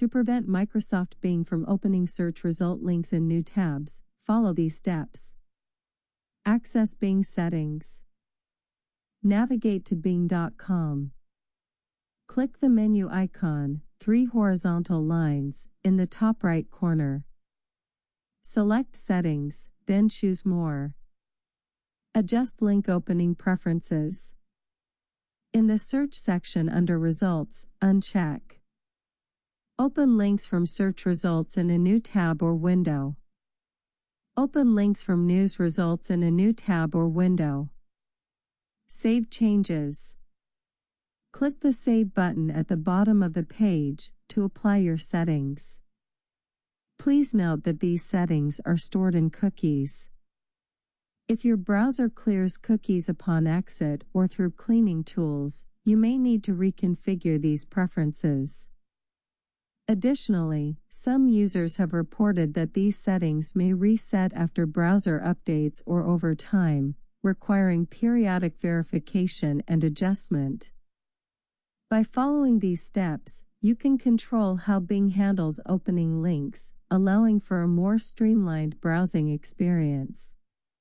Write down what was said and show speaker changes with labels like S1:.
S1: To prevent Microsoft Bing from opening search result links in new tabs, follow these steps. Access Bing settings. Navigate to bing.com. Click the menu icon, 3 horizontal lines, in the top right corner. Select Settings, then choose More. Adjust link opening preferences. In the search section under Results, uncheck. Open links from search results in a new tab or window. Open links from news results in a new tab or window. Save changes. Click the Save button at the bottom of the page to apply your settings. Please note that these settings are stored in cookies. If your browser clears cookies upon exit or through cleaning tools, you may need to reconfigure these preferences. Additionally, some users have reported that these settings may reset after browser updates or over time, requiring periodic verification and adjustment. By following these steps, you can control how Bing handles opening links, allowing for a more streamlined browsing experience.